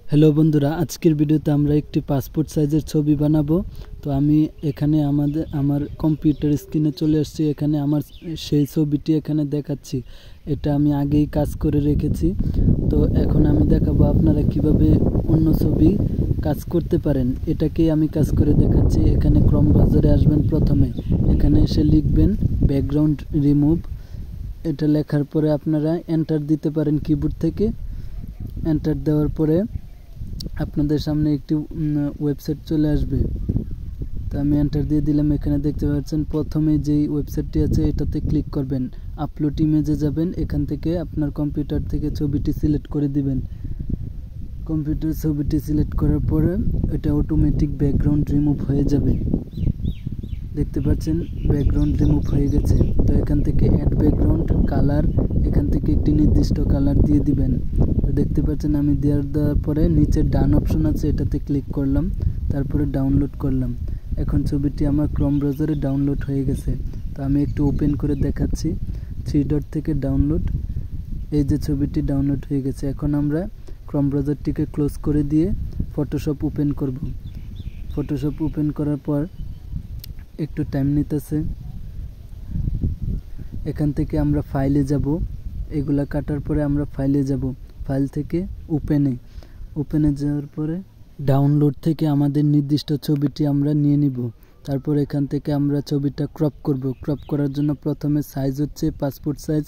Hello বন্ধুরা, আজকের ভিডিওতে আমরা একটি পাসপোর্ট সাইজের ছবি বানাবো। তো আমি এখানে আমার কম্পিউটার স্ক্রিনে চলে আসছি। এখানে আমার সেই ছবিটি এখানে দেখাচ্ছি। এটা আমি আগেই কাজ করে রেখেছি। তো এখন আমি দেখাবো আপনারা কিভাবে অন্য ছবি কাজ করতে পারেন। এটাকেই আমি কাজ করে দেখাচ্ছি। এখানে ক্রোম ব্রাউজারে আসবেন। প্রথমে এখানে এসে লিখবেন ব্যাকগ্রাউন্ড রিমুভ। এটা লেখার পরে আপনারা এন্টার দিতে পারেন কিবোর্ড থেকে। এন্টার দেওয়ার পরে আপনাদের সামনে একটি ওয়েবসাইট চলে আসবে। তো আমি এন্টার দিয়ে দিলাম। এখানে দেখতে পাচ্ছেন প্রথমে যেই ওয়েবসাইটটি আছে এটাতে ক্লিক করবেন। আপলোড ইমেজে যাবেন। এখান থেকে আপনার কম্পিউটার থেকে ছবিটি সিলেক্ট করে দিবেন। কম্পিউটার ছবিটি সিলেক্ট করার পরে এটা অটোমেটিক ব্যাকগ্রাউন্ড রিমুভ হয়ে যাবে। দেখতে পাচ্ছেন ব্যাকগ্রাউন্ড রিমুভ হয়ে গেছে। তো এখান থেকে অ্যাড ব্যাকগ্রাউন্ড কালার, এখান থেকে একটি নির্দিষ্ট কালার দিয়ে দিবেন। তো দেখতে পাচ্ছেন আমি দেওয়ার পরে নিচে ডান অপশন আছে, এটাতে ক্লিক করলাম, তারপরে ডাউনলোড করলাম। এখন ছবিটি আমার ক্রোম ব্রাউজারে ডাউনলোড হয়ে গেছে। তো আমি একটু ওপেন করে দেখাচ্ছি। 3 ডট থেকে ডাউনলোড, এই যে ছবিটি ডাউনলোড হয়ে গেছে। এখন আমরা ক্রোম ব্রাউজারটিকে ক্লোজ করে দিয়ে ফটোশপ ওপেন করব। ফটোশপ ওপেন করার পর একটু টাইম নিতেছে। এখান থেকে আমরা ফাইলে যাব। এগুলা কাটার পরে আমরা ফাইলে যাব। ফাইল থেকে ওপেনে যাওয়ার পরে ডাউনলোড থেকে আমাদের নির্দিষ্ট ছবিটি আমরা নিয়ে নিব। তারপর এখান থেকে আমরা ছবিটা ক্রপ করব। ক্রপ করার জন্য প্রথমে সাইজ হচ্ছে পাসপোর্ট সাইজ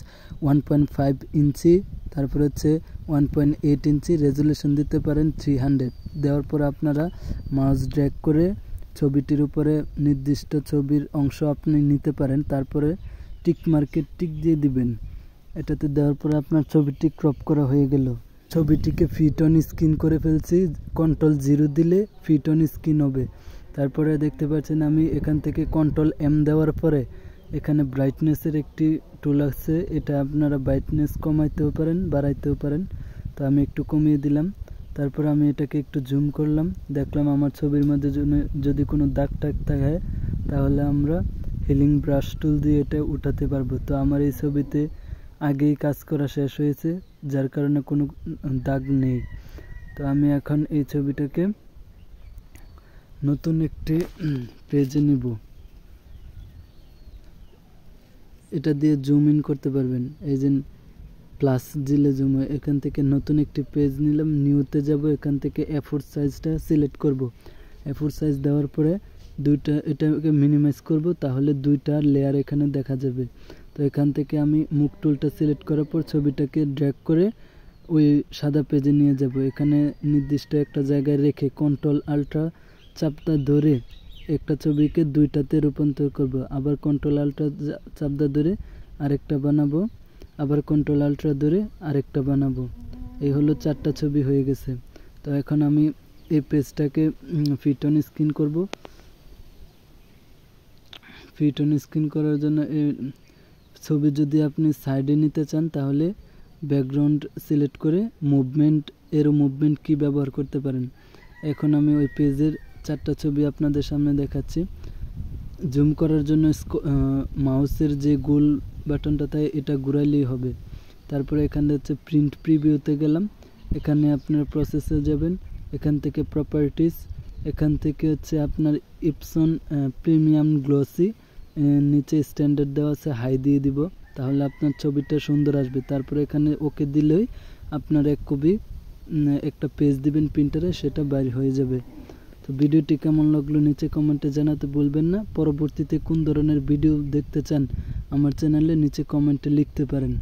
1.5 ইঞ্চি, তারপর হচ্ছে 1.8 ইঞ্চি, রেজুলেশন দিতে পারেন 300। দেওয়ার পর আপনারা মাউস ড্র্যাগ করে ছবিটির উপরে নির্দিষ্ট ছবির অংশ আপনি নিতে পারেন। তারপরে টিক মার্কে টিক দিয়ে দিবেন। এটাতে দেওয়ার পরে আপনার ছবিটি ক্রপ করা হয়ে গেল। ছবিটিকে ফিট অন স্ক্রিন করে ফেলছি। Ctrl+0 দিলে ফিট অন স্ক্রিন হবে। তারপরে দেখতে পাচ্ছেন আমি এখান থেকে Ctrl+M দেওয়ার পরে এখানে ব্রাইটনেসের একটি টুল আছে। এটা আপনারা ব্রাইটনেস কমাইতেও পারেন, বাড়াইতেও পারেন। তো আমি একটু কমিয়ে দিলাম। তারপর আমি এটাকে একটু জুম করলাম। দেখলাম আমার ছবির মধ্যে যদি কোনো দাগ টাগ থাকে তাহলে আমরা হিলিং ব্রাশ টুল দিয়ে এটা উঠাতে পারবো। তো আমার এই ছবিতে আগেই কাজ করা শেষ হয়েছে, যার কারণে কোনো দাগ নেই। তো আমি এখন এই ছবিটাকে নতুন একটি পেজে নিব। এটা দিয়ে জুম ইন করতে পারবেন। এই যে প্লাস দিলে জুম হয়। এখান থেকে নতুন একটি পেজ নিলাম, নিউতে যাব। এখান থেকে A4 সাইজটা সিলেক্ট করব। A4 সাইজ দেওয়ার পরে এটাকে মিনিমাইজ করব, তাহলে দুইটা লেয়ার এখানে দেখা যাবে। তো এখান থেকে আমি মুভ টুলটা সিলেক্ট করার পর ছবিটাকে ড্র্যাগ করে ওই সাদা পেজে নিয়ে যাব। এখানে নির্দিষ্ট একটা জায়গায় রেখে Ctrl+Alt চাপটা ধরে একটা ছবিকে দুইটাতে রূপান্তর করব। আবার Ctrl+Alt চাপটা ধরে আরেকটা বানাবো, আবার Ctrl+Alt ধরে আরেকটা বানাবো। এই হলো 4টা ছবি হয়ে গেছে। তো এখন আমি এই পেজটাকে ফিট অন স্ক্রিন করব। ফিট অন স্ক্রিন করার জন্য ছবি যদি আপনি সাইডে নিতে চান তাহলে ব্যাকগ্রাউন্ড সিলেক্ট করে মুভমেন্ট কি ব্যবহার করতে পারেন। এখন আমি ওই পেজের 4টা ছবি আপনাদের সামনে দেখাচ্ছি। জুম করার জন্য মাউসের যে গোল বাটনটা তাই এটা ঘুরাইলেই হবে। তারপরে এখানে হচ্ছে প্রিন্ট প্রিভিউতে গেলাম। এখানে আপনার প্রসেসে যাবেন। এখান থেকে প্রপার্টিস, এখান থেকে হচ্ছে আপনার ইপসন প্রিমিয়াম গ্লসি, নিচে স্ট্যান্ডার্ড দেওয়া আছে, হাই দিয়ে দিব, তাহলে আপনার ছবিটা সুন্দর আসবে। তারপরে এখানে ওকে দিলেই আপনার এক কপি একটা পেজ দিবেন প্রিন্টারে, সেটা বাইরে হয়ে যাবে। তো ভিডিওটি কেমন লাগলো নিচে কমেন্টে জানাতে ভুলবেন না। পরবর্তীতে কোন ধরনের ভিডিও দেখতে চান আমার চ্যানেলে নিচে কমেন্টে লিখতে পারেন।